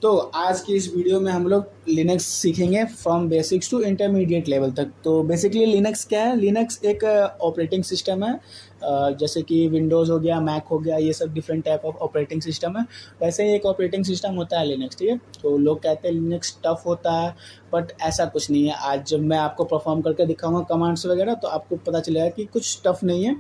तो आज की इस वीडियो में हम लोग लिनक्स सीखेंगे from basics to intermediate level तक। तो बेसिकली लिनक्स क्या है? लिनक्स एक ऑपरेटिंग सिस्टम है। जैसे कि विंडोज़ हो गया, मैक हो गया, ये सब different type of operating system है। वैसे ही एक ऑपरेटिंग सिस्टम होता है लिनक्स, ठीक है। तो लोग कहते हैं लिनक्स टफ होता है, बट ऐसा कुछ नहीं है। आज जब मैं आपको परफॉर्म करके दिखाऊंगा कमांड्स वगैरह, तो आपको पता चलेगा कि कुछ टफ नहीं है।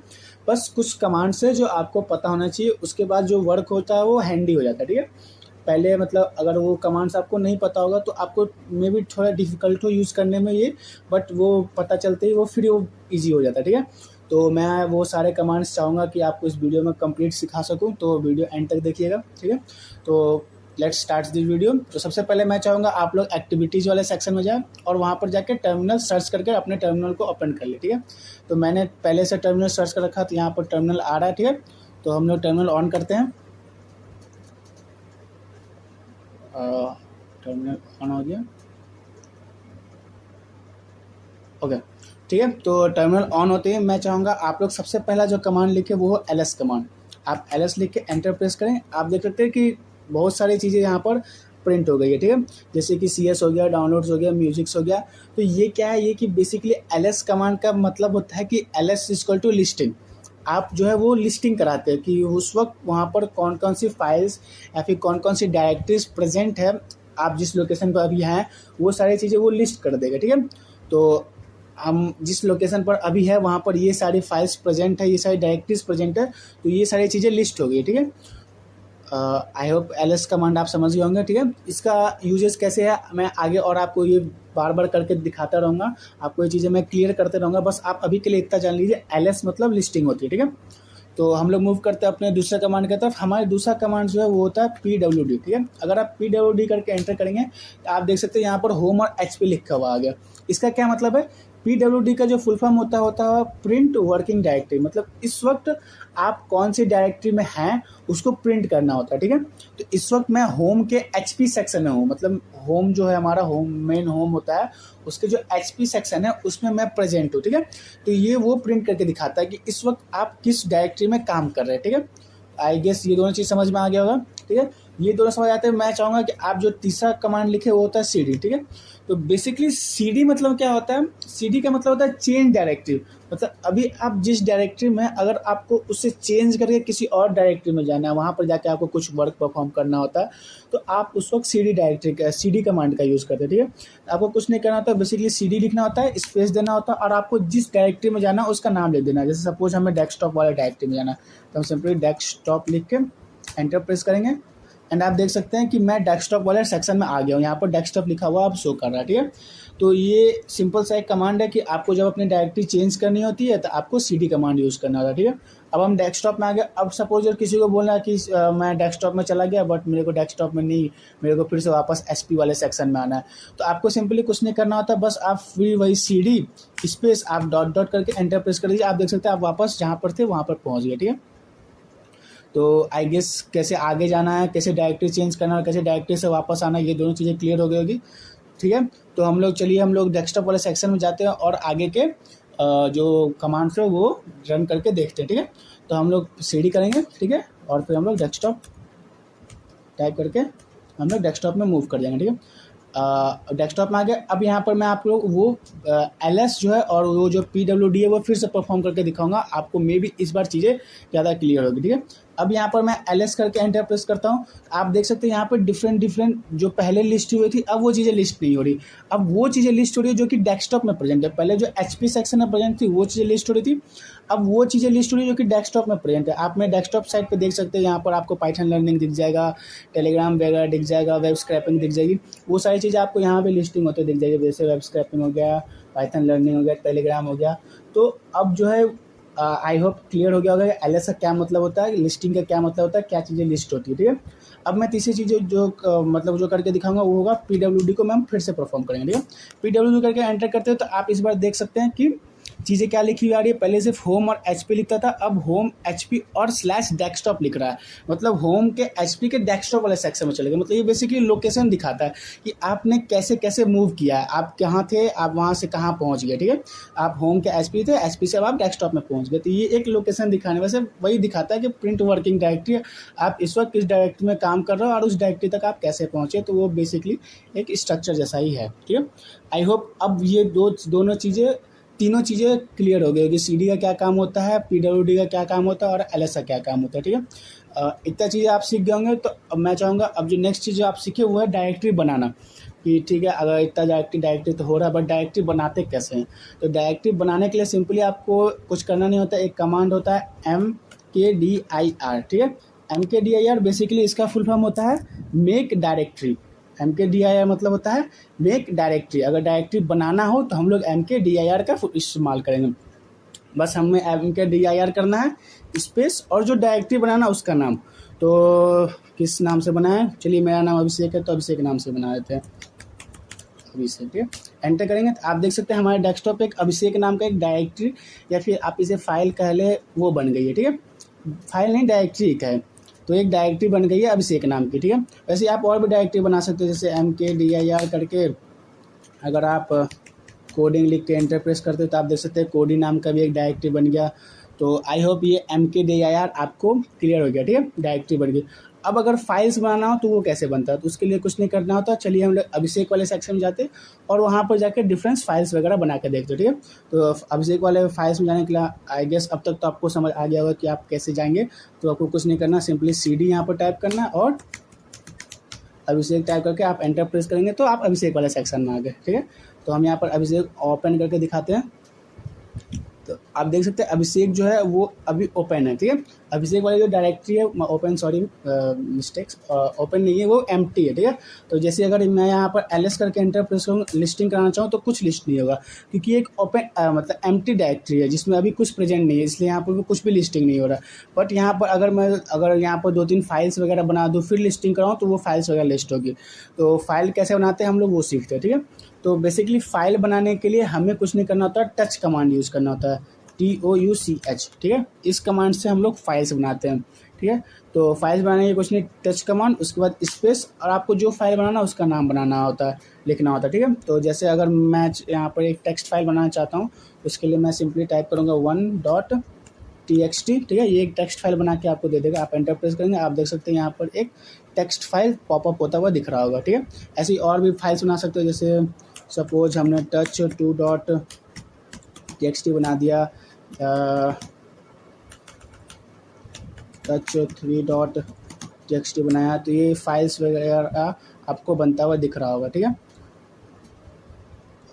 बस कुछ कमांड्स है जो आपको पता होना चाहिए, उसके बाद जो वर्क होता है वो हैंडी हो जाता है, ठीक है। पहले मतलब अगर वो कमांड्स आपको नहीं पता होगा तो आपको मे बी थोड़ा डिफ़िकल्ट हो यूज़ करने में ये, बट वो पता चलते ही वो फिर वो ईजी हो जाता है, ठीक है। तो मैं वो सारे कमांड्स चाहूँगा कि आपको इस वीडियो में कंप्लीट सिखा सकूँ, तो वीडियो एंड तक देखिएगा, ठीक है। तो लेट्स स्टार्ट दिस वीडियो। तो सबसे पहले मैं चाहूँगा आप लोग एक्टिविटीज़ वाले सेक्शन में जाएँ और वहाँ पर जाके टर्मिनल सर्च करके अपने टर्मिनल को ओपन कर ले, ठीक है। तो मैंने पहले से टर्मिनल सर्च कर रखा, तो यहाँ पर टर्मिनल आ रहा है, ठीक है। तो हम लोग टर्मिनल ऑन करते हैं। टर्मिनल ऑन हो गया, ओके, ठीक है। तो टर्मिनल ऑन होते ही मैं चाहूँगा आप लोग सबसे पहला जो कमांड लिखे वो हो ls कमांड। आप ls लिख के एंटर प्रेस करें। आप देख सकते हैं कि बहुत सारी चीज़ें यहाँ पर प्रिंट हो गई है, ठीक है। जैसे कि cs हो गया, डाउनलोड्स हो गया, म्यूजिक्स हो गया। तो ये क्या है? ये कि बेसिकली ls कमांड का मतलब होता है कि ls इक्वल टू लिस्टिंग। आप जो है वो लिस्टिंग कराते हैं कि उस वक्त वहाँ पर कौन कौन सी फाइल्स या फिर कौन कौन सी डायरेक्टरीज प्रेजेंट है, आप जिस लोकेशन पर अभी हैं वो सारी चीज़ें वो लिस्ट कर देगा, ठीक है। तो हम जिस लोकेशन पर अभी है वहाँ पर ये सारी फाइल्स प्रेजेंट है, ये सारी डायरेक्टरीज प्रेजेंट है, तो ये सारी चीज़ें लिस्ट हो गई, ठीक है। आई होप ls कमांड आप समझ गए होंगे, ठीक है। इसका यूजेस कैसे है मैं आगे और आपको ये बार बार करके दिखाता रहूँगा, आपको ये चीज़ें मैं क्लियर करते रहूँगा। बस आप अभी के लिए इतना जान लीजिए ls मतलब लिस्टिंग होती है, ठीक है। तो हम लोग मूव करते हैं अपने दूसरे कमांड की तरफ। हमारे दूसरा कमांड जो है वो होता है pwd, ठीक है। अगर आप pwd करके एंटर करेंगे तो आप देख सकते हैं यहाँ पर होम और hp लिखा हुआ आ गया। इसका क्या मतलब है? pwd का जो फुल फॉर्म होता है प्रिंट वर्किंग डायरेक्टरी। मतलब इस वक्त आप कौन सी डायरेक्टरी में हैं उसको प्रिंट करना होता है, ठीक है। तो इस वक्त मैं होम के hp सेक्शन में हूँ। मतलब होम जो है हमारा होम मेन होम होता है, उसके जो hp सेक्शन है उसमें मैं प्रेजेंट हूँ, ठीक है। तो ये वो प्रिंट करके दिखाता है कि इस वक्त आप किस डायरेक्टरी में काम कर रहे हैं, ठीक है। आई गेस ये दोनों चीज़ समझ में आ गया होगा, ठीक है। ये दोनों समझ आते हैं। मैं चाहूँगा कि आप जो तीसरा कमांड लिखे वो होता है cd, ठीक है। तो बेसिकली cd मतलब क्या होता है? cd का मतलब होता है चेंज डायरेक्टरी। मतलब अभी आप जिस डायरेक्टरी में अगर आपको उससे चेंज करके किसी और डायरेक्टरी में जाना है, वहाँ पर जाके आपको कुछ वर्क परफॉर्म करना होता है, तो आप उस वक्त cd डायरेक्टरी का cd कमांड का यूज़ करते हैं, ठीक है। आपको कुछ नहीं करना होता, बेसिकली cd लिखना होता है, स्पेस देना होता है और आपको जिस डायरेक्टरी में जाना है उसका नाम लिख देना है। जैसे सपोज हमें डेस्कटॉप वाले डायरेक्टरी में जाना है, तो हम सिंपली डेस्कटॉप लिख के एंटर प्रेस करेंगे एंड आप देख सकते हैं कि मैं डेस्कटॉप वाले सेक्शन में आ गया हूँ। यहाँ पर डेस्कटॉप लिखा हुआ आप शो कर रहा है, ठीक है। तो ये सिंपल सा एक कमांड है कि आपको जब अपनी डायरेक्टरी चेंज करनी होती है तो आपको cd कमांड यूज़ करना होता है, ठीक है। अब हम डेस्कटॉप में आ गए। अब सपोज किसी को बोलना है कि मैं डेस्कटॉप में चला गया बट मेरे को डेस्कटॉप में नहीं, मेरे को फिर से वापस hp वाले सेक्शन में आना है, तो आपको सिंपली कुछ नहीं करना होता। बस आप फिर वही cd स्पेस आप डॉट डॉट करके एंटर प्रेस कर दीजिए। आप देख सकते हैं आप वापस जहाँ पर थे वहाँ पर पहुँच गए, ठीक है। तो आई गेस कैसे आगे जाना है, कैसे डायरेक्टरी चेंज करना है, कैसे डायरेक्टरी से वापस आना है, ये दोनों चीज़ें क्लियर हो गई होगी, ठीक है। तो हम लोग चलिए हम लोग डेस्कटॉप वाले सेक्शन में जाते हैं और आगे के जो कमांड्स है वो रन करके देखते हैं, ठीक है। तो हम लोग cd करेंगे, ठीक है, और फिर हम लोग डेस्कटॉप टाइप करके हम लोग डेस्कटॉप में मूव कर जाएंगे, ठीक है। डेस्कटॉप में आ गए। अब यहाँ पर मैं आप लोग वो ls जो है और वो जो pwd है वो फिर से परफॉर्म करके दिखाऊंगा आपको। मे बी इस बार चीज़ें ज़्यादा क्लियर होगी, ठीक है। अब यहाँ पर मैं ls करके एंटर प्रेस करता हूँ। आप देख सकते हैं यहाँ पर डिफरेंट जो पहले लिस्ट हुई थी अब वो चीज़ें लिस्ट नहीं हो रही। अब वो चीज़ें लिस्ट हो रही है जो कि डेस्कटॉप में प्रेजेंट है। पहले जो hp सेक्शन में प्रेजेंट थी वो चीज़ें लिस्ट हो रही थी, अब वो चीज़ें लिस्ट हो रही है जो कि डेस्कटॉप में प्रेजेंट है। आप मैं डेस्कटॉप साइट पे देख सकते हैं, यहाँ पर आपको पाइथन लर्निंग दिख जाएगा, टेलीग्राम वगैरह दिख जाएगा, वेब स्क्रैपिंग दिख जाएगी। वो सारी चीज़ें आपको यहाँ पे लिस्टिंग होते दिख जाएगी, जैसे वेब स्क्रैपिंग हो गया, पाइथन लर्निंग हो गया, टेलीग्राम हो गया। तो अब जो है आई होप क्लियर हो गया होगा कि ls का क्या मतलब होता है, लिस्टिंग का क्या मतलब होता है, क्या चीज़ें लिस्ट होती है, ठीक है। अब मैं तीसरी चीज़ जो मतलब जो करके दिखाऊंगा वो होगा pwd को मैं हम फिर से परफॉर्म करेंगे, ठीक है। pwd करके एंटर करते हैं तो आप इस बार देख सकते हैं कि चीज़ें क्या लिखी हुई आ रही है, पहले सिर्फ होम और एचपी लिखता था, अब होम एचपी और स्लैश डेस्कटॉप लिख रहा है। मतलब होम के एचपी के डेस्कटॉप वाले सेक्शन में चले गए। मतलब ये बेसिकली लोकेशन दिखाता है कि आपने कैसे कैसे मूव किया है, आप कहाँ थे, आप वहाँ से कहाँ पहुँच गए। ठीक है, आप होम के एचपी थे, एचपी से अब आप डेस्कटॉप में पहुँच गए। तो ये एक लोकेशन दिखाने वैसे वही दिखाता है कि प्रिंट वर्किंग डायरेक्टरी, आप इस वक्त किस डायरेक्टरी में काम कर रहे हो और उस डायरेक्टरी तक आप कैसे पहुँचे। तो वो बेसिकली एक स्ट्रक्चर जैसा ही है। ठीक है, आई होप अब ये दोनों चीज़ें, तीनों चीज़ें क्लियर हो गई होगी। सीडी का क्या काम होता है, पीडब्ल्यूडी का क्या काम होता है और एलएस का क्या काम होता है। ठीक है, इतना चीज़ें आप सीख गए होंगे। तो अब मैं चाहूँगा अब जो नेक्स्ट चीज़ आप सीखे वो है डायरेक्टरी बनाना। कि ठीक है, अगर इतना डायरेक्टरी तो हो रहा है, बट डायरेक्टरी बनाते कैसे हैं। तो डायरेक्टरी बनाने के लिए सिंपली आपको कुछ करना नहीं होता, एक कमांड होता है MKDIR। ठीक है, MKDIR बेसिकली इसका फुल फॉर्म होता है मेक डायरेक्टरी। MKDIR मतलब होता है मेक डायरेक्टरी। अगर डायरेक्टरी बनाना हो तो हम लोग MKDIR का इस्तेमाल करेंगे। बस हमें MKDIR करना है स्पेस और जो डायरेक्टरी बनाना उसका नाम। तो किस नाम से बनाए, चलिए मेरा नाम अभिषेक है तो अभिषेक नाम से बना देते हैं, अभिषेक। ठीक है, एंटर करेंगे तो आप देख सकते हैं हमारे डेस्कटॉप पे एक अभिषेक नाम का एक डायरेक्टरी या फिर आप इसे फाइल कह ले वो बन गई है। ठीक है, फाइल नहीं डायरेक्टरी एक है, तो एक डायरेक्टरी बन गई है अभिषेक नाम की। ठीक है, वैसे आप और भी डायरेक्टरी बना सकते हो, जैसे MKDIR करके अगर आप कोडिंग लिख के एंटर प्रेस करते हो तो आप देख सकते हैं कोडी नाम का भी एक डायरेक्टरी बन गया। तो आई होप ये MKDIR आपको क्लियर हो गया। ठीक है, डायरेक्टरी बन गई। अब अगर फाइल्स बनाना हो तो वो कैसे बनता है, तो उसके लिए कुछ नहीं करना होता। चलिए हम लोग अभिषेक वाले सेक्शन में जाते और वहाँ पर जाकर डिफरेंस फाइल्स वगैरह बना के देखते। ठीक है, तो अभिषेक वाले फाइल्स में जाने के लिए आई गेस अब तक तो आपको समझ आ गया होगा कि आप कैसे जाएंगे। तो आपको कुछ नहीं करना, सिंपली CD यहाँ पर टाइप करना और अभिषेक टाइप करके आप एंटर प्रेस करेंगे तो आप अभिषेक वाले सेक्शन में आ गए। ठीक है, तो हम यहाँ पर अभिषेक ओपन करके दिखाते हैं। तो आप देख सकते हैं अभिषेक जो है वो अभी ओपन है। ठीक है, अभिषेक वाली जो डायरेक्टरी है ओपन, सॉरी मिस्टेक्स, ओपन नहीं है, वो एम्प्टी है। ठीक है, तो जैसे अगर मैं यहाँ पर LS करके एंटर प्रेस करूँ, लिस्टिंग कराना चाहूँ तो कुछ लिस्ट नहीं होगा, क्योंकि एक ओपन मतलब एम्प्टी डायरेक्टरी है जिसमें अभी कुछ प्रेजेंट नहीं है, इसलिए यहाँ पर कुछ भी लिस्टिंग नहीं हो रहा। बट यहाँ पर अगर यहाँ पर 2-3 फाइल्स वगैरह बना दूँ फिर लिस्टिंग कराऊँ तो वो फाइल्स वगैरह लिस्ट होगी। तो फाइल कैसे बनाते हैं हम लोग वो सीखते हैं। ठीक है, तो बेसिकली फाइल बनाने के लिए हमें कुछ नहीं करना होता, टच कमांड यूज़ करना होता है, TOUCH। ठीक है, इस कमांड से हम लोग फाइल्स बनाते हैं। ठीक है, तो फाइल्स बनाने के कुछ नहीं, टच कमांड, उसके बाद स्पेस और आपको जो फाइल बनाना उसका नाम बनाना होता है, लिखना होता है। ठीक है, तो जैसे अगर मैं यहाँ पर एक टेक्स्ट फाइल बनाना चाहता हूँ उसके लिए मैं सिंपली टाइप करूँगा 1.txt। ठीक है, ये एक टेक्स्ट फाइल बना के आपको दे देगा। आप एंटर प्रेस करेंगे, आप देख सकते हैं यहाँ पर एक टेक्स्ट फाइल पॉपअप होता हुआ दिख रहा होगा। ठीक है, ऐसी और भी फाइल्स बना सकते हो, जैसे सपोज हमने touch2.txt बना दिया, touch3.txt बनाया, तो ये फाइल्स वगैरह आपको बनता हुआ दिख रहा होगा। ठीक है,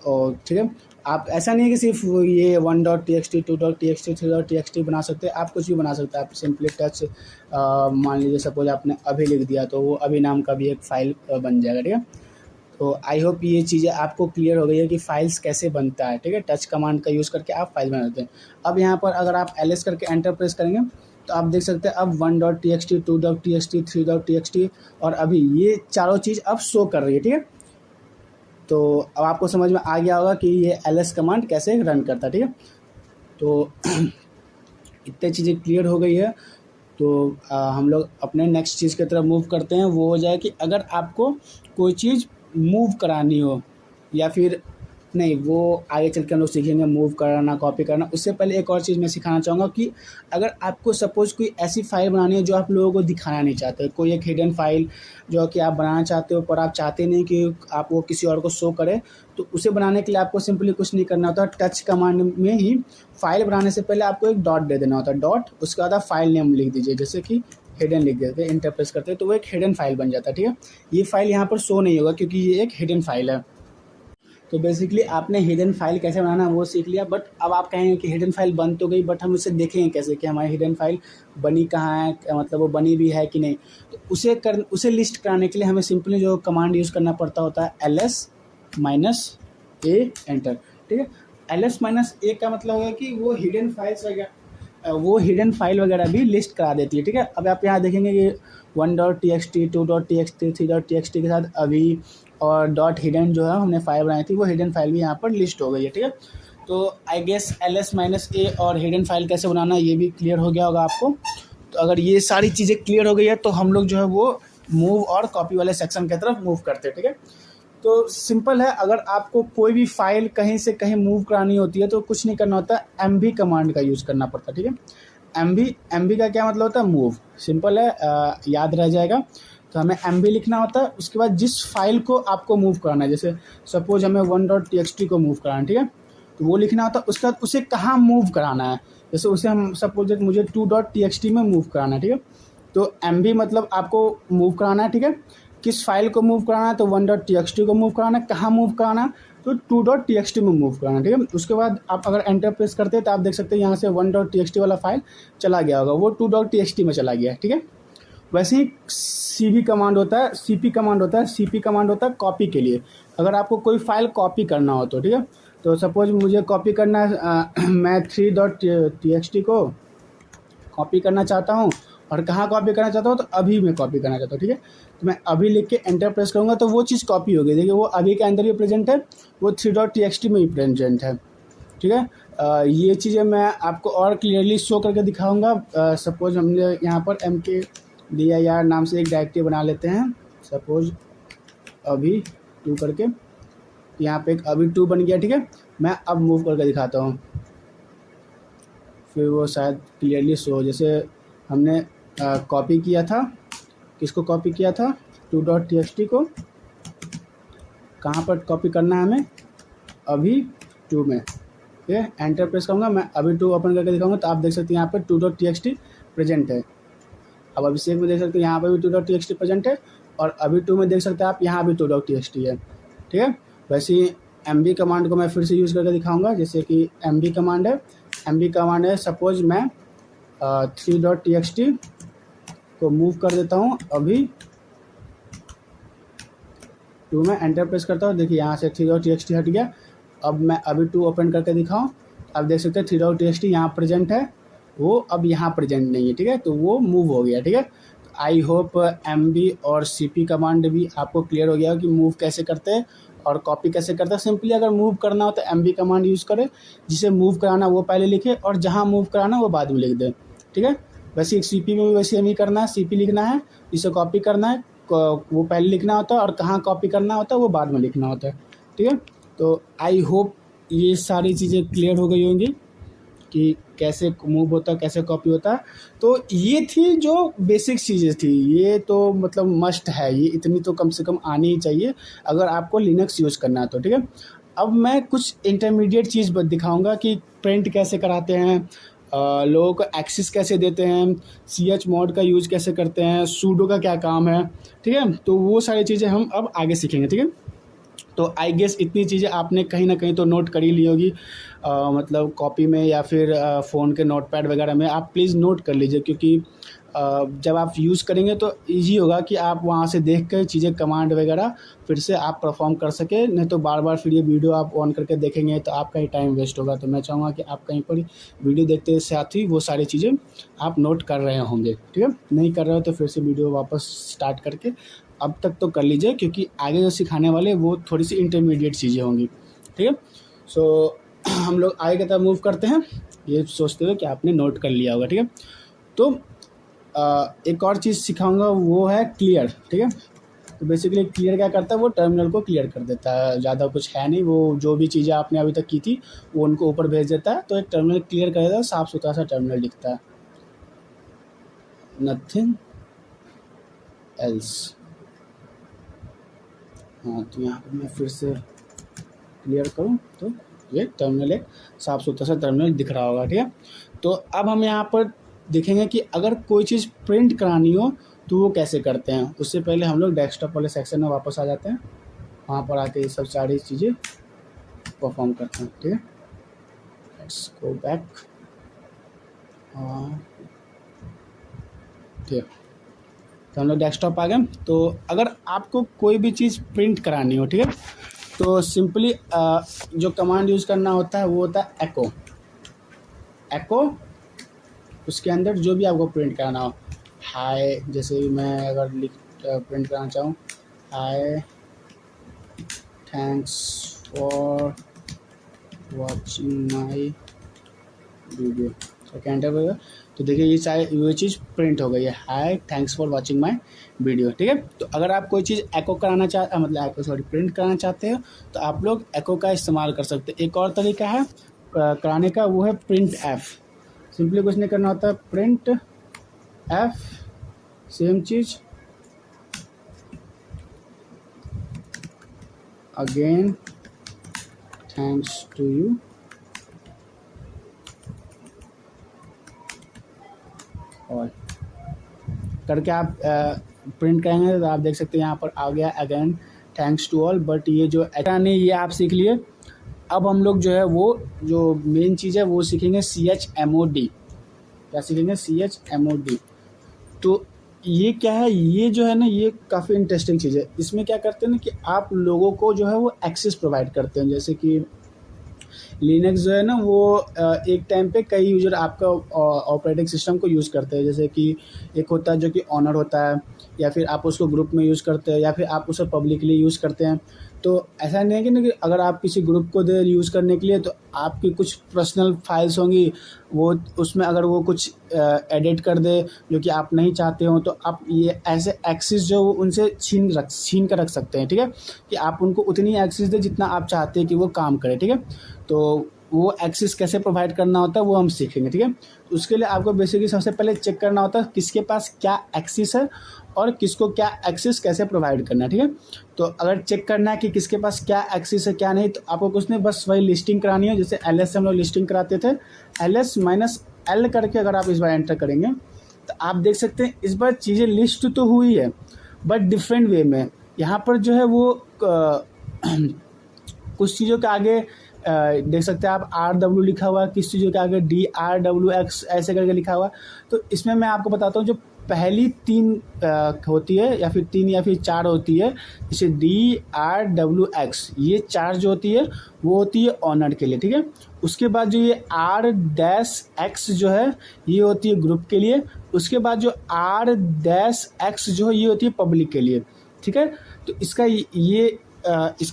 और ठीक है, आप ऐसा नहीं है कि सिर्फ ये 1.txt 2.txt 3.txt बना सकते हैं, आप कुछ भी बना सकते हैं। आप सिंपली टच मान लीजिए सपोज आपने अभी लिख दिया तो वो अभी नाम का भी एक फ़ाइल बन जाएगा। ठीक है, तो आई होप ये चीज़ें आपको क्लियर हो गई है कि फाइल्स कैसे बनता है। ठीक है, टच कमांड का यूज़ करके आप फाइल बनाते हैं। अब यहाँ पर अगर आप LS करके एंटर प्रेस करेंगे तो आप देख सकते हैं अब 1.txt 2.txt 3.txt और अभी ये चारों चीज़ अब शो कर रही है। ठीक है, तो अब आपको समझ में आ गया होगा कि ये LS कमांड कैसे रन करता है। ठीक है, तो इतनी चीज़ें क्लियर हो गई है। तो हम लोग अपने नेक्स्ट चीज़ की तरफ मूव करते हैं। वो हो जाए कि अगर आपको कोई चीज़ मूव करानी हो या फिर नहीं, वो आगे चल के हम लोग सीखेंगे मूव करना, कॉपी करना। उससे पहले एक और चीज़ मैं सिखाना चाहूँगा कि अगर आपको सपोज़ कोई ऐसी फ़ाइल बनानी है जो आप लोगों को दिखाना नहीं चाहते, कोई एक हिडन फाइल जो कि आप बनाना चाहते हो पर आप चाहते नहीं कि आप वो किसी और को शो करे, तो उसे बनाने के लिए आपको सिंपली कुछ नहीं करना होता। टच कमांड में ही फाइल बनाने से पहले आपको एक डॉट दे देना होता है, डॉट, उसके बाद आप फाइल नेम लिख दीजिए, जैसे कि हिडन लिख देते हैं, इंटर प्रेस करते हैं तो वो एक हिडन फाइल बन जाता है। ठीक है, ये फाइल यहाँ पर शो नहीं होगा क्योंकि ये एक हिडन फाइल है। तो बेसिकली आपने हिडन फाइल कैसे बनाना वो सीख लिया। बट अब आप कहेंगे कि हिडन फाइल बन तो गई, बट हम उसे देखेंगे कैसे कि हमारी हिडन फाइल बनी कहाँ है, मतलब वो बनी भी है कि नहीं। तो उसे लिस्ट कराने के लिए हमें सिंपली जो कमांड यूज़ करना पड़ता होता है LS-A एंटर। ठीक है, LS-A का मतलब होगा कि वो हिडन फाइल वगैरह भी लिस्ट करा देती है। ठीक है, अब आप यहाँ देखेंगे कि 1.txt 2.txt 3.txt के साथ अभी और डॉट हिडन जो है हमने फाइल बनाई थी वो हिडन फाइल भी यहाँ पर लिस्ट हो गई है। ठीक है, तो आई गेस ls-a और हिडन फाइल कैसे बनाना है ये भी क्लियर हो गया होगा आपको। तो अगर ये सारी चीज़ें क्लियर हो गई है तो हम लोग जो है वो मूव और कॉपी वाले सेक्शन की तरफ मूव करते हैं, ठीक है। तो सिंपल है, अगर आपको कोई भी फाइल कहीं से कहीं मूव करानी होती है तो कुछ नहीं करना होता, mv कमांड का यूज़ करना पड़ता है, ठीक है। mv का क्या मतलब होता है, मूव। सिंपल है, याद रह जाएगा। तो हमें mv लिखना होता है, उसके बाद जिस फाइल को आपको मूव कराना है, जैसे सपोज हमें 1.txt को मूव कराना है, ठीक है, तो वो लिखना होता है। उसके बाद उसे कहाँ मूव कराना है, जैसे उसे हम सपोज मुझे 2.txt में मूव कराना है, ठीक है। तो mv मतलब आपको मूव कराना है, ठीक है। किस फाइल को मूव कराना है, तो 1.txt को मूव कराना है। कहाँ मूव कराना है, तो 2.txt में मूव कराना है, ठीक है। उसके बाद आप अगर एंटर प्रेस करते हैं तो आप देख सकते हैं यहाँ से 1.txt वाला फाइल चला गया होगा, वो 2.txt में चला गया है, ठीक है। वैसे ही cp कमांड होता है, cp कमांड होता है, cp कमांड होता है कॉपी के लिए। अगर आपको कोई फाइल कॉपी करना हो तो, ठीक है, तो सपोज मुझे कॉपी करना है, मैं 3.txt को कॉपी करना चाहता हूँ। और कहाँ कॉपी करना चाहता हूँ, तो अभी मैं कॉपी करना चाहता हूँ, ठीक है। तो मैं अभी लिख के एंटर प्रेस करूँगा तो वो चीज़ कॉपी हो गई। देखिए वो अभी के अंदर भी प्रेजेंट है, वो 3.txt में ही प्रेजेंट है, ठीक है। ये चीज़ें मैं आपको और क्लियरली शो करके दिखाऊंगा। सपोज हमने यहाँ पर mkdir नाम से एक डायरेक्टरी बना लेते हैं, सपोज अभी 2 करके, यहाँ पे एक अभी 2 बन गया, ठीक है। मैं अब मूव करके दिखाता हूँ, फिर वो शायद क्लियरली शो। जैसे हमने कॉपी किया था, किसको कॉपी किया था, 2.txt को। कहाँ पर कॉपी करना है हमें, अभी 2 में, ठीक है। एंटर प्रेस करूँगा, मैं अभी 2 ओपन करके दिखाऊंगा तो आप देख सकते हैं यहाँ पर 2.txt प्रेजेंट है। अब अभिषेक में देख सकते हैं यहाँ पर भी 2.txt प्रेजेंट है, और अभी 2 में देख सकते हैं आप यहाँ भी 2.txt है, ठीक है। वैसे ही mv कमांड को मैं फिर से यूज़ करके दिखाऊंगा। जैसे कि mv कमांड है, सपोज मैं 3.txt को मूव कर देता हूँ अभी 2 में, एंटर प्रेस करता हूँ। देखिए यहाँ से 3.txt हट गया। अब मैं अभी 2 ओपन करके दिखाऊँ, आप देख सकते हैं 3.txt यहाँ प्रेजेंट है, वो अब यहाँ प्रेजेंट नहीं है, ठीक है, तो वो मूव हो गया, ठीक है। आई होप mv और cp कमांड भी आपको क्लियर हो गया कि मूव कैसे करते हैं और कॉपी कैसे करते हैं। सिंपली अगर मूव करना हो तो mv कमांड यूज़ करें, जिसे मूव कराना वो पहले लिखे और जहाँ मूव कराना वो बाद में लिख दें, ठीक है। वैसे cp में भी वैसे ही करना है, cp लिखना है, जिसे कॉपी करना है वो पहले लिखना होता है और कहाँ कॉपी करना होता है वो बाद में लिखना होता है, ठीक है। तो आई होप ये सारी चीज़ें क्लियर हो गई होंगी कि कैसे मूव होता है, कैसे कॉपी होता है। तो ये थी जो बेसिक चीज़ें थी, ये तो मतलब मस्ट है, ये इतनी तो कम से कम आनी ही चाहिए अगर आपको लिनक्स यूज़ करना है तो, ठीक है। अब मैं कुछ इंटरमीडिएट चीज़ दिखाऊंगा कि प्रिंट कैसे कराते हैं, लोगों को एक्सेस कैसे देते हैं, chmod का यूज़ कैसे करते हैं, सूडो का क्या काम है, ठीक है। तो वो सारी चीज़ें हम अब आगे सीखेंगे, ठीक है। तो आई गेस इतनी चीज़ें आपने कहीं ना कहीं तो नोट कर ही ली होगी, मतलब कॉपी में या फिर फ़ोन के नोटपैड वगैरह में। आप प्लीज़ नोट कर लीजिए, क्योंकि जब आप यूज़ करेंगे तो इजी होगा कि आप वहाँ से देख कर चीज़ें कमांड वगैरह फिर से आप परफॉर्म कर सके। नहीं तो बार बार फिर ये वीडियो आप ऑन करके देखेंगे तो आपका ही टाइम वेस्ट होगा। तो मैं चाहूँगा कि आप कहीं पर वीडियो देखते साथ ही वो सारी चीज़ें आप नोट कर रहे होंगे, ठीक है। नहीं कर रहे हो तो फिर से वीडियो वापस स्टार्ट करके अब तक तो कर लीजिए, क्योंकि आगे जो सिखाने वाले वो थोड़ी सी इंटरमीडिएट चीज़ें होंगी, ठीक है। सो हम लोग आगे की तरफ मूव करते हैं, ये सोचते हुए कि आपने नोट कर लिया होगा, ठीक है। तो एक और चीज़ सिखाऊंगा वो है क्लियर, ठीक है। तो बेसिकली क्लियर क्या करता है, वो टर्मिनल को क्लियर कर देता है, ज़्यादा कुछ है नहीं। वो जो भी चीज़ें आपने अभी तक की थी वो उनको ऊपर भेज देता है, तो एक टर्मिनल क्लियर कर देता है, साफ़ सुथरा सा टर्मिनल दिखता है, नथिंग एल्स। हाँ, तो यहाँ पर मैं फिर से क्लियर करूँ तो ये टर्मिनल एक साफ़ सुथरा सा टर्मिनल दिख रहा होगा, ठीक है। तो अब हम यहाँ पर देखेंगे कि अगर कोई चीज़ प्रिंट करानी हो तो वो कैसे करते हैं। उससे पहले हम लोग डेस्कटॉप वाले सेक्शन में वापस आ जाते हैं, वहाँ पर आके ये सब सारी चीज़ें परफॉर्म करते हैं, ठीक है। लेट्स गो बैक, ठीक है। तो हम लोग डेस्कटॉप आ गए। तो अगर आपको कोई भी चीज़ प्रिंट करानी हो, ठीक है, तो सिंपली जो कमांड यूज़ करना होता है वो होता है एको। उसके अंदर जो भी आपको प्रिंट कराना हो, हाय, जैसे मैं अगर प्रिंट कराना चाहूँ, हाय thanks for watching my video, okay enter करेगा तो देखिए ये चीज़ प्रिंट हो गई है, हाय thanks for watching my video. ठीक है, तो अगर आप कोई चीज़ एको कराना प्रिंट कराना चाहते हो तो आप लोग एको का इस्तेमाल कर सकते हैं। एक और तरीका है कराने का, वो है प्रिंट एफ। सिंपली कुछ नहीं करना होता, प्रिंट एफ, सेम चीज़ अगेन थैंक्स टू यू, और करके आप प्रिंट करेंगे तो आप देख सकते हैं यहाँ पर आ गया again thanks to all. But ये जो ऐसा नहीं, ये आप सीख लिए। अब हम लोग जो है वो जो मेन चीज़ है वो सीखेंगे CHMOD। क्या सीखेंगे? CHMOD। तो ये क्या है, ये जो है ना ये काफ़ी इंटरेस्टिंग चीज़ है। इसमें क्या करते हैं ना कि आप लोगों को जो है वो एक्सेस प्रोवाइड करते हैं। जैसे कि लिनक्स जो है ना वो एक टाइम पे कई यूज़र आपका ऑपरेटिंग सिस्टम को यूज़ करते हैं। जैसे कि एक होता है जो कि ऑनर होता है, या फिर आप उसको ग्रुप में यूज़ करते हैं, या फिर आप उसे पब्लिकली यूज़ करते हैं। तो ऐसा नहीं है कि ना कि अगर आप किसी ग्रुप को दे यूज़ करने के लिए तो आपकी कुछ पर्सनल फाइल्स होंगी, वो उसमें अगर वो कुछ एडिट कर दे जो कि आप नहीं चाहते हो, तो आप ये ऐसे एक्सेस जो उनसे छीन कर रख सकते हैं। ठीक है, कि आप उनको उतनी एक्सेस दें जितना आप चाहते हैं कि वो काम करे। ठीक है, तो वो एक्सेस कैसे प्रोवाइड करना होता है वो हम सीखेंगे। ठीक है, तो उसके लिए आपको बेसिकली सबसे पहले चेक करना होता है किसके पास क्या एक्सेस है और किसको क्या एक्सेस कैसे प्रोवाइड करना है। ठीक है, तो अगर चेक करना है कि किसके पास क्या एक्सेस है क्या नहीं, तो आपको कुछ नहीं, बस वही लिस्टिंग करानी है। जैसे LS से हम लोग लिस्टिंग कराते थे, LS-L करके अगर आप इस बार एंटर करेंगे तो आप देख सकते हैं इस बार चीज़ें लिस्ट तो हुई है बट डिफरेंट वे में। यहाँ पर जो है वो कुछ चीज़ों के आगे देख सकते हैं आप RW लिखा हुआ है, किस चीज़ों के आगे DRWX ऐसे करके लिखा हुआ है। तो इसमें मैं आपको बताता हूँ, जो पहली 3 होती है या फिर 3 या फिर 4 होती है, जैसे DRWX, ये 4 जो होती है वो होती है ऑनर के लिए। ठीक है, उसके बाद जो ये R-X जो है ये होती है ग्रुप के लिए। उसके बाद जो R-X जो है ये होती है पब्लिक के लिए। ठीक है, तो इसका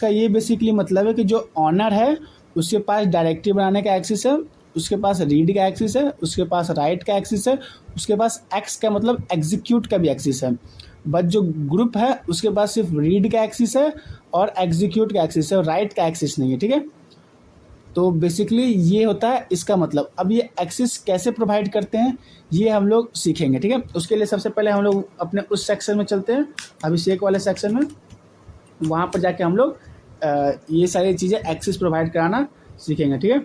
ये बेसिकली मतलब है कि जो ऑनर है उसके पास डायरेक्टरी बनाने का एक्सेस है, उसके पास रीड का एक्सेस है, उसके पास राइट का एक्सेस है, उसके पास एक्स का मतलब एग्जीक्यूट का भी एक्सेस है। बट जो ग्रुप है उसके पास सिर्फ रीड का एक्सेस है और एग्जीक्यूट का एक्सेस है, और राइट का एक्सेस नहीं है। ठीक है, तो बेसिकली ये होता है इसका मतलब। अब ये एक्सेस कैसे प्रोवाइड करते हैं ये हम लोग सीखेंगे। ठीक है, उसके लिए सबसे पहले हम लोग अपने उस सेक्शन में चलते हैं, अभिषेक वाले सेक्शन में। वहाँ पर जाके हम लोग ये सारी चीज़ें एक्सेस प्रोवाइड कराना सीखेंगे। ठीक है,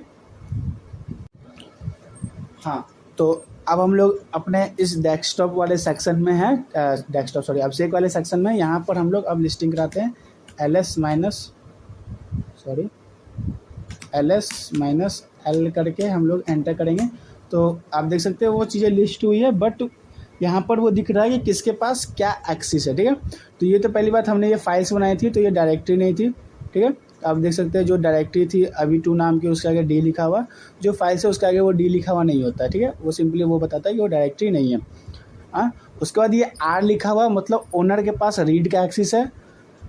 हाँ, तो अब हम लोग अपने इस डेस्कटॉप वाले सेक्शन में हैं, अभिषेक वाले सेक्शन में। यहाँ पर हम लोग अब लिस्टिंग कराते हैं LS-L करके हम लोग एंटर करेंगे। तो आप देख सकते हैं वो चीज़ें लिस्ट हुई है, बट यहाँ पर वो दिख रहा है कि किसके पास क्या एक्सेस है। ठीक है, तो ये तो पहली बात, हमने ये फाइल्स बनाई थी तो ये डायरेक्टरी नहीं थी। ठीक है, आप देख सकते हैं जो डायरेक्टरी थी अभी2 नाम की, उसके आगे D लिखा हुआ, जो फाइल्स है उसके आगे वो D लिखा हुआ नहीं होता है। ठीक है, वो सिंपली वो बताता है कि वो डायरेक्टरी नहीं है। हाँ, उसके बाद ये R लिखा हुआ मतलब ओनर के पास रीड का एक्सेस है,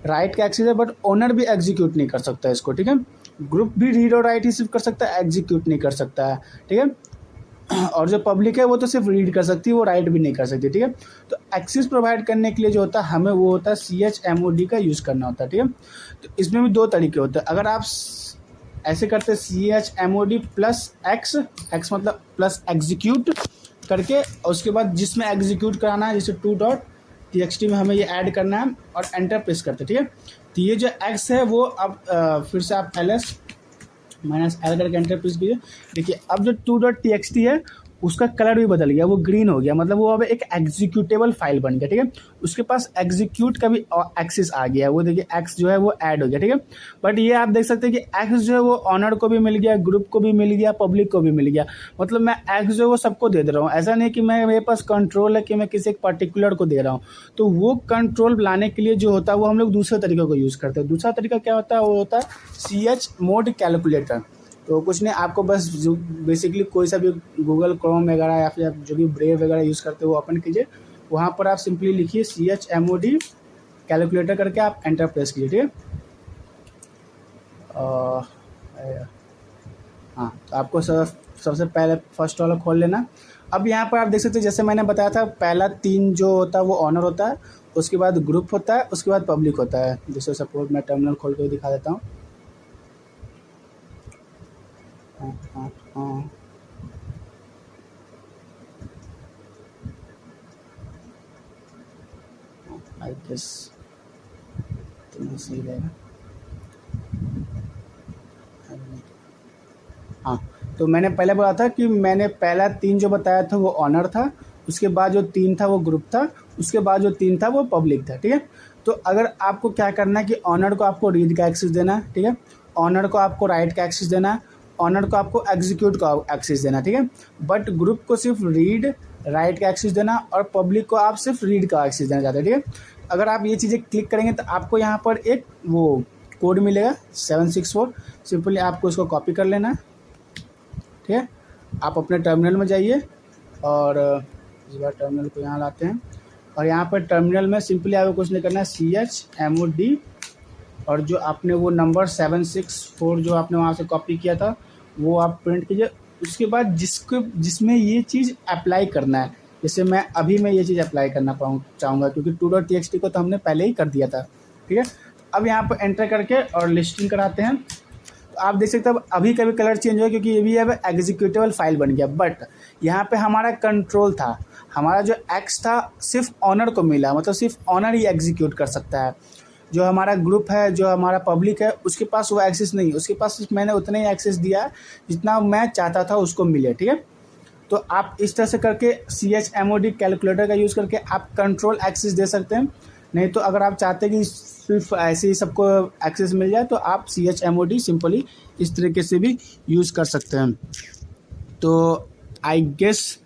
राइट का एक्सेस है, बट ओनर भी एग्जीक्यूट नहीं कर सकता है इसको। ठीक है, ग्रुप भी रीड और राइट ही सिर्फ कर सकता है, एग्जीक्यूट नहीं कर सकता है। ठीक है, और जो पब्लिक है वो तो सिर्फ रीड कर सकती है, वो राइट भी नहीं कर सकती। ठीक है, तो एक्सेस प्रोवाइड करने के लिए जो होता है हमें वो होता है CHMOD का यूज़ करना होता है। ठीक है, तो इसमें भी 2 तरीके होते हैं। अगर आप ऐसे करते हैं CHMOD +X मतलब प्लस एग्जीक्यूट करके, और उसके बाद जिसमें एग्जीक्यूट कराना है जैसे 2.txt में हमें ये ऐड करना है और एंटर प्रेस करते हैं। ठीक है, तो ये जो X है वो अब फिर से आप LS-L करके एंटर प्रेस कीजिए। देखिए अब जो 2.txt है उसका कलर भी बदल गया, वो ग्रीन हो गया, मतलब वो अब एक एग्जीक्यूटेबल फाइल बन गया। ठीक है, उसके पास एग्जीक्यूट का भी एक्सेस आ गया, वो देखिए एक्स जो है वो ऐड हो गया। ठीक है, बट ये आप देख सकते हैं कि एक्स जो है वो ऑनर को भी मिल गया, ग्रुप को भी मिल गया, पब्लिक को भी मिल गया। मतलब मैं एक्स जो है वो सबको दे रहा हूँ, ऐसा नहीं कि मेरे पास कंट्रोल है कि मैं किसी एक पर्टिकुलर को दे रहा हूँ। तो वो कंट्रोल लाने के लिए जो होता है वो हम लोग दूसरे तरीके को यूज़ करते हैं। दूसरा तरीका क्या होता है, वो होता है CHMOD कैलकुलेटर। तो कुछ नहीं, आपको बस जो बेसिकली कोई सा भी गूगल क्रोम वगैरह या फिर आप जो भी ब्रेव वगैरह यूज़ करते हो वो ओपन कीजिए, वहाँ पर आप सिंपली लिखिए CHMOD कैलकुलेटर करके आप एंटर प्रेस कीजिए। ठीक है, हाँ, तो आपको सबसे पहले फर्स्ट वाला खोल लेना। अब यहाँ पर आप देख सकते हैं, जैसे मैंने बताया था, पहला 3 जो होता है वो ऑनर होता है, उसके बाद ग्रुप होता है, उसके बाद पब्लिक होता है। जैसे सपोज मैं टर्मिनल खोल के दिखा देता हूँ। हाँ, आई गेस तो सही रहेगा। हाँ, तो मैंने पहले बोला था कि मैंने पहला 3 जो बताया था वो ऑनर था, उसके बाद जो 3 था वो ग्रुप था, उसके बाद जो 3 था वो पब्लिक था। ठीक है, तो अगर आपको क्या करना है कि ऑनर को आपको रीड का एक्सेस देना है, ठीक है, ऑनर को आपको राइट का एक्सेस देना है, ऑनर को आपको एग्जीक्यूट का एक्सेस देना, ठीक है, बट ग्रुप को सिर्फ रीड राइट का एक्सेस देना और पब्लिक को आप सिर्फ रीड का एक्सेस देना चाहते हैं। ठीक है, अगर आप ये चीज़ें क्लिक करेंगे तो आपको यहाँ पर एक वो कोड मिलेगा 764। सिंपली आपको इसको कॉपी कर लेना है। ठीक है, आप अपने टर्मिनल में जाइए और इस बार टर्मिनल को यहाँ लाते हैं और यहाँ पर टर्मिनल में सिंपली आपको कुछ नहीं करना है, CHMOD और जो आपने वो नंबर 764 जो आपने वहाँ से कॉपी किया था वो आप प्रिंट कीजिए। उसके बाद जिसमें ये चीज़ अप्लाई करना है, जैसे मैं ये चीज़ अप्लाई करना चाहूँगा क्योंकि to.txt को तो हमने पहले ही कर दिया था। ठीक है, अब यहाँ पर एंटर करके और लिस्टिंग कराते हैं। तो आप देख सकते हैं अभी कभी कलर चेंज हुआ क्योंकि ये भी अब एग्जीक्यूटेबल फाइल बन गया, बट यहाँ पे हमारा कंट्रोल था, हमारा जो एक्स था सिर्फ ऑनर को मिला, मतलब सिर्फ ऑनर ही एग्जीक्यूट कर सकता है। जो हमारा ग्रुप है, जो हमारा पब्लिक है, उसके पास वो एक्सेस नहीं, उसके पास सिर्फ मैंने उतना ही एक्सेस दिया जितना मैं चाहता था उसको मिले। ठीक है, तो आप इस तरह से करके CHMOD कैलकुलेटर का यूज़ करके आप कंट्रोल एक्सेस दे सकते हैं। नहीं तो अगर आप चाहते हैं कि सिर्फ ऐसे ही सबको एक्सेस मिल जाए तो आप CHMOD सिंपली इस तरीके से भी यूज़ कर सकते हैं। तो आई गेस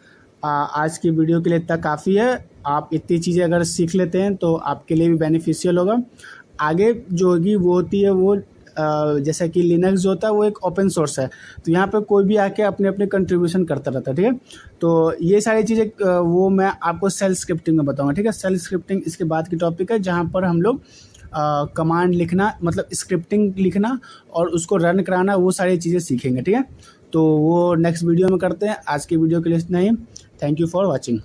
आज की वीडियो के लिए इतना काफ़ी है। आप इतनी चीज़ें अगर सीख लेते हैं तो आपके लिए भी बेनिफिशियल होगा। आगे जो होगी वो होती है वो जैसा कि लिनक्स जो होता है वो एक ओपन सोर्स है, तो यहाँ पे कोई भी आके अपने अपने कंट्रीब्यूशन करता रहता है। ठीक है, तो ये सारी चीज़ें वो मैं आपको सेल स्क्रिप्टिंग में बताऊँगा। ठीक है, सेल स्क्रिप्टिंग इसके बाद की टॉपिक है जहाँ पर हम लोग कमांड लिखना, मतलब स्क्रिप्टिंग लिखना और उसको रन कराना, वो सारी चीज़ें सीखेंगे। ठीक है, तो वो नेक्स्ट वीडियो में करते हैं। आज की वीडियो के लिए इतना ही। Thank you for watching.